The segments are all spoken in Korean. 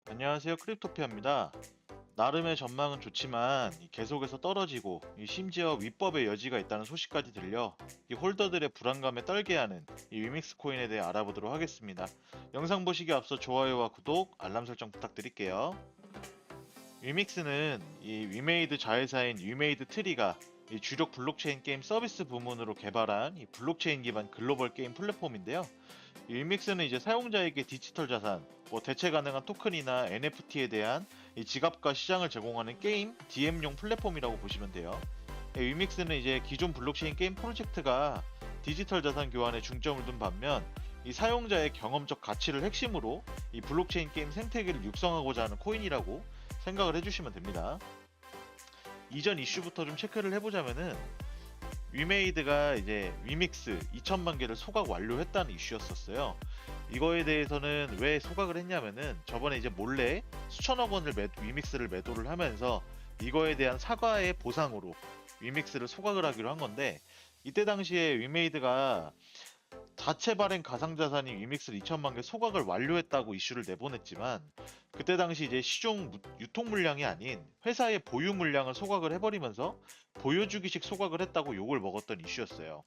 안녕하세요. 크립토피아입니다. 나름의 전망은 좋지만 계속해서 떨어지고 심지어 위법의 여지가 있다는 소식까지 들려 홀더들의 불안감에 떨게 하는 위믹스 코인에 대해 알아보도록 하겠습니다. 영상 보시기 앞서 좋아요와 구독, 알람 설정 부탁드릴게요. 위믹스는 위메이드 자회사인 위메이드 트리가 주력 블록체인 게임 서비스 부문으로 개발한 블록체인 기반 글로벌 게임 플랫폼인데요. 이 위믹스는 이제 사용자에게 디지털 자산, 대체 가능한 토큰이나 NFT에 대한 이 지갑과 시장을 제공하는 게임 DM용 플랫폼이라고 보시면 돼요. 위믹스는 이제 기존 블록체인 게임 프로젝트가 디지털 자산 교환에 중점을 둔 반면 이 사용자의 경험적 가치를 핵심으로 이 블록체인 게임 생태계를 육성하고자 하는 코인이라고 생각을 해주시면 됩니다. 이전 이슈부터 좀 체크를 해보자면은 위메이드가 이제 위믹스 2천만 개를 소각 완료했다는 이슈였었어요. 이거에 대해서는 왜 소각을 했냐면은 저번에 이제 몰래 수천억 원을 위믹스를 매도를 하면서 이거에 대한 사과의 보상으로 위믹스를 소각을 하기로 한 건데, 이때 당시에 위메이드가 자체 발행 가상자산이 위믹스를 2천만 개 소각을 완료했다고 이슈를 내보냈지만, 그때 당시 이제 시중 유통 물량이 아닌 회사의 보유 물량을 소각을 해버리면서 보여주기식 소각을 했다고 욕을 먹었던 이슈였어요.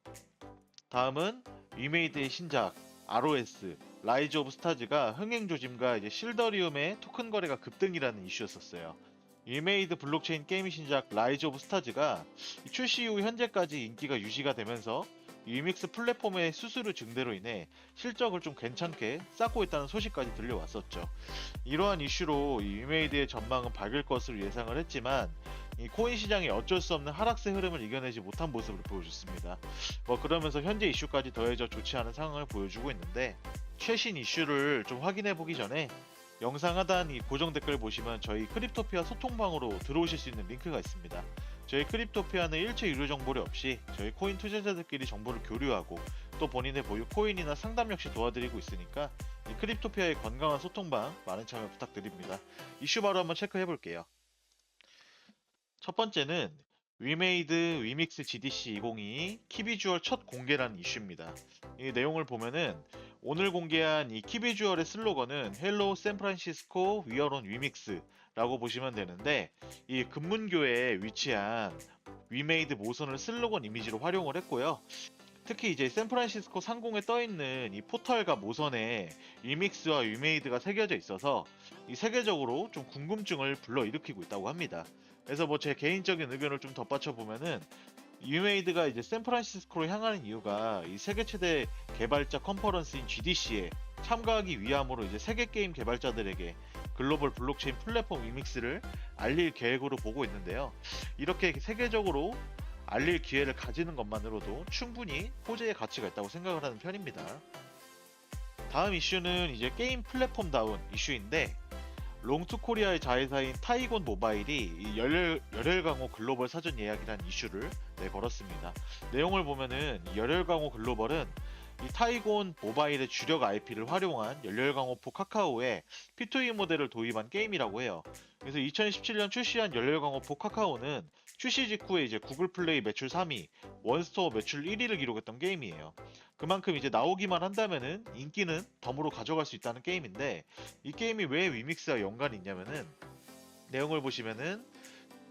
다음은 위메이드의 신작 ROS 라이즈 오브 스타즈가 흥행 조짐과 이제 실더리움의 토큰 거래가 급등이라는 이슈였었어요. 위메이드 블록체인 게임 신작 라이즈 오브 스타즈가 출시 이후 현재까지 인기가 유지가 되면서 위믹스 플랫폼의 수수료 증대로 인해 실적을 좀 괜찮게 쌓고 있다는 소식까지 들려왔었죠. 이러한 이슈로 이 위메이드의 전망은 밝을 것으로 예상을 했지만 이 코인 시장이 어쩔 수 없는 하락세 흐름을 이겨내지 못한 모습을 보여줬습니다. 그러면서 현재 이슈까지 더해져 좋지 않은 상황을 보여주고 있는데, 최신 이슈를 좀 확인해 보기 전에 영상 하단 이 고정 댓글 보시면 저희 크립토피아 소통방으로 들어오실 수 있는 링크가 있습니다. 저희 크립토피아는 일체 유료 정보료 없이 저희 코인 투자자들끼리 정보를 교류하고 또 본인의 보유 코인이나 상담 역시 도와드리고 있으니까 이 크립토피아의 건강한 소통방 많은 참여 부탁드립니다. 이슈 바로 한번 체크해 볼게요. 첫 번째는 위메이드 위믹스 GDC 2022 키비주얼 첫 공개라는 이슈입니다. 이 내용을 보면은 오늘 공개한 이 키비주얼의 슬로건은 헬로우 샌프란시스코 위어론 위믹스라고 보시면 되는데, 이 금문교에 위치한 위메이드 모선을 슬로건 이미지로 활용을 했고요. 특히 이제 샌프란시스코 상공에 떠 있는 이 포털과 모선에 위믹스와 위메이드가 새겨져 있어서 이 세계적으로 좀 궁금증을 불러일으키고 있다고 합니다. 그래서 제 개인적인 의견을 좀 덧받쳐 보면은 위메이드가 이제 샌프란시스코로 향하는 이유가 이 세계 최대 개발자 컨퍼런스인 GDC에 참가하기 위함으로 이제 세계 게임 개발자들에게 글로벌 블록체인 플랫폼 위믹스를 알릴 계획으로 보고 있는데요. 이렇게 세계적으로 알릴 기회를 가지는 것만으로도 충분히 호재의 가치가 있다고 생각을 하는 편입니다. 다음 이슈는 이제 게임 플랫폼다운 이슈인데, 롱투 코리아의 자회사인 타이곤 모바일이 이 열혈강호 글로벌 사전 예약이라는 이슈를 걸었습니다. 내용을 보면은 열혈강호 글로벌은 이 타이곤 모바일의 주력 IP를 활용한 열혈강호포 카카오에 P2E 모델을 도입한 게임이라고 해요. 그래서 2017년 출시한 열혈강호포 카카오는 출시 직후에 이제 구글 플레이 매출 3위, 원스토어 매출 1위를 기록했던 게임이에요. 그만큼 이제 나오기만 한다면은 인기는 덤으로 가져갈 수 있다는 게임인데, 이 게임이 왜 위믹스와 연관이 있냐면은 내용을 보시면은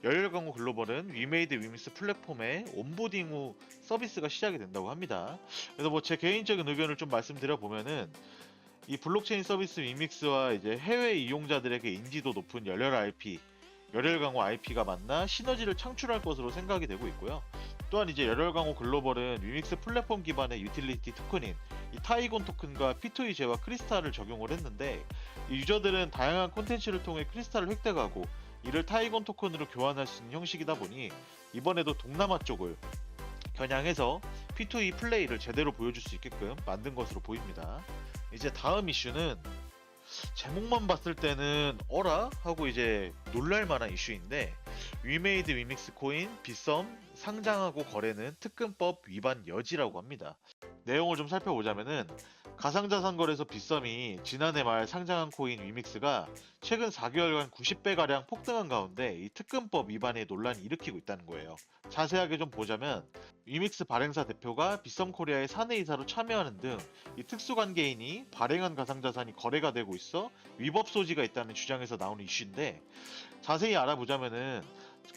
열혈광고 글로벌은 위메이드 위믹스 플랫폼의 온보딩 후 서비스가 시작이 된다고 합니다. 그래서 제 개인적인 의견을 좀 말씀드려 보면은 이 블록체인 서비스 위믹스와 이제 해외 이용자들에게 인지도 높은 열혈 IP, 열혈 강호 IP가 만나 시너지를 창출할 것으로 생각이 되고 있고요. 또한 이제 열혈 강호 글로벌은 위믹스 플랫폼 기반의 유틸리티 토큰인 이 타이곤 토큰과 P2E 제와 크리스탈을 적용을 했는데, 이 유저들은 다양한 콘텐츠를 통해 크리스탈을 획득하고 이를 타이곤 토큰으로 교환할 수 있는 형식이다 보니 이번에도 동남아 쪽을 겨냥해서 P2E 플레이를 제대로 보여줄 수 있게끔 만든 것으로 보입니다. 이제 다음 이슈는 제목만 봤을 때는 어라? 하고 이제 놀랄만한 이슈인데, 위메이드 위믹스 코인 비썸 상장하고 거래는 특근법 위반 여지라고 합니다. 내용을 좀 살펴보자면은 가상자산 거래소 빗썸이 지난해 말 상장한 코인 위믹스가 최근 4개월간 90배가량 폭등한 가운데 이 특근법 위반의 논란이 일으키고 있다는 거예요. 자세하게 좀 보자면 위믹스 발행사 대표가 빗썸 코리아의 사내이사로 참여하는 등 이 특수관계인이 발행한 가상자산이 거래가 되고 있어 위법 소지가 있다는 주장에서 나오는 이슈인데, 자세히 알아보자면은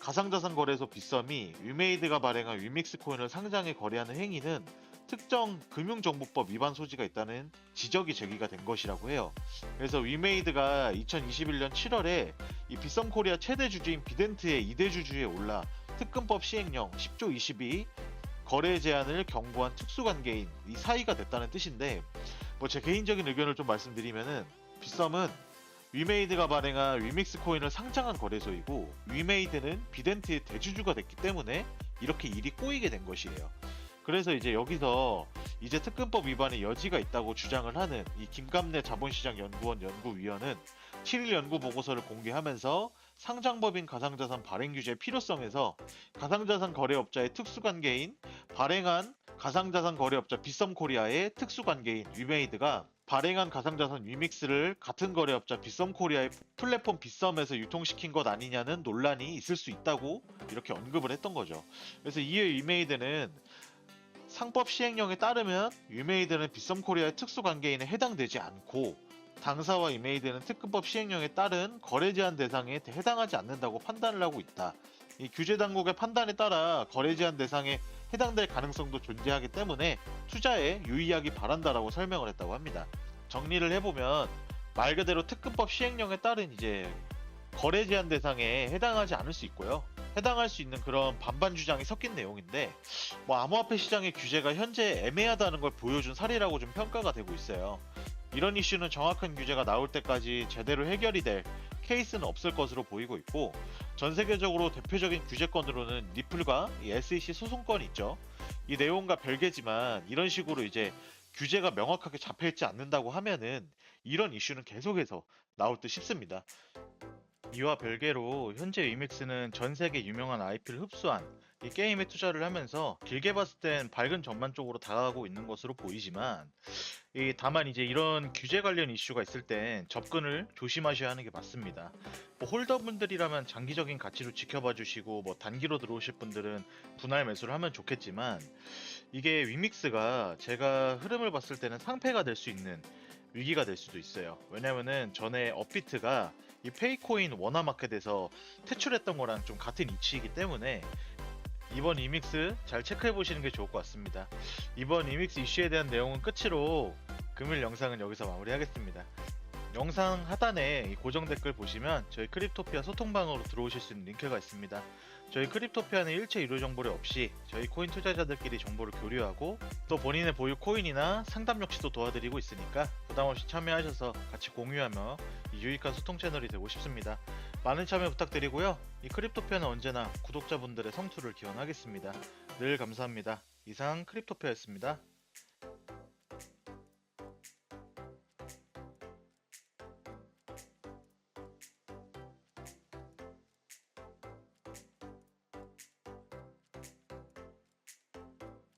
가상자산 거래소 빗썸이 위메이드가 발행한 위믹스 코인을 상장해 거래하는 행위는 특정 금융정보법 위반 소지가 있다는 지적이 제기가 된 것이라고 해요. 그래서 위메이드가 2021년 7월에 이 빗썸 코리아 최대 주주인 비덴트의 2대 주주에 올라 특근법 시행령 10조 22 거래 제한을 경고한 특수관계인 이 사이가 됐다는 뜻인데, 뭐 제 개인적인 의견을 좀 말씀드리면은 빗썸은 위메이드가 발행한 위믹스 코인을 상장한 거래소이고 위메이드는 비덴트의 대주주가 됐기 때문에 이렇게 일이 꼬이게 된 것이에요. 그래서 이제 여기서 이제 특근법 위반의 여지가 있다고 주장을 하는 이 김감래 자본시장 연구원 연구위원은 7일 연구 보고서를 공개하면서 상장법인 가상자산 발행 규제의 필요성에서 가상자산 거래업자의 특수관계인 발행한 가상자산 거래업자 빗썸 코리아의 특수관계인 위메이드가 발행한 가상자산 위믹스를 같은 거래업자 빗썸 코리아의 플랫폼 빗썸에서 유통시킨 것 아니냐는 논란이 있을 수 있다고 이렇게 언급을 했던 거죠. 그래서 이에 위메이드는 상법 시행령에 따르면 위메이드는 빗썸 코리아의 특수관계인에 해당되지 않고 당사와 위메이드는 특근법 시행령에 따른 거래 제한 대상에 해당하지 않는다고 판단을 하고 있다. 이 규제 당국의 판단에 따라 거래 제한 대상에 해당될 가능성도 존재하기 때문에 투자에 유의하기 바란다라고 설명을 했다고 합니다. 정리를 해보면 말 그대로 특근법 시행령에 따른 이제 거래 제한 대상에 해당하지 않을 수 있고요. 해당할 수 있는 그런 반반 주장이 섞인 내용인데, 뭐 암호화폐 시장의 규제가 현재 애매하다는 걸 보여준 사례라고 좀 평가가 되고 있어요. 이런 이슈는 정확한 규제가 나올 때까지 제대로 해결이 될 케이스는 없을 것으로 보이고 있고, 전 세계적으로 대표적인 규제건으로는 리플과 이 SEC 소송건이 있죠. 이 내용과 별개지만 이런 식으로 이제 규제가 명확하게 잡혀있지 않는다고 하면은 이런 이슈는 계속해서 나올 듯 싶습니다. 이와 별개로 현재 위믹스는 전 세계 유명한 IP를 흡수한 이 게임에 투자를 하면서 길게 봤을 땐 밝은 전망 쪽으로 다가가고 있는 것으로 보이지만, 다만 이제 이런 규제 관련 이슈가 있을 땐 접근을 조심하셔야 하는 게 맞습니다. 뭐 홀더분들이라면 장기적인 가치로 지켜봐 주시고, 뭐 단기로 들어오실 분들은 분할 매수를 하면 좋겠지만, 이게 위믹스가 제가 흐름을 봤을 때는 상패가 될 수 있는 위기가 될 수도 있어요. 왜냐면은 전에 업비트가 이 페이코인 원화마켓에서 퇴출했던 거랑 좀 같은 이치이기 때문에 이번 이믹스 잘 체크해 보시는 게 좋을 것 같습니다. 이번 이믹스 이슈에 대한 내용은 끝으로 금일 영상은 여기서 마무리하겠습니다. 영상 하단에 이 고정 댓글 보시면 저희 크립토피아 소통방으로 들어오실 수 있는 링크가 있습니다. 저희 크립토피아는 일체 유료 정보료 없이 저희 코인 투자자들끼리 정보를 교류하고 또 본인의 보유 코인이나 상담 역시도 도와드리고 있으니까 부담없이 참여하셔서 같이 공유하며 이 유익한 소통 채널이 되고 싶습니다. 많은 참여 부탁드리고요. 이 크립토피아는 언제나 구독자분들의 성투를 기원하겠습니다. 늘 감사합니다. 이상 크립토피아였습니다.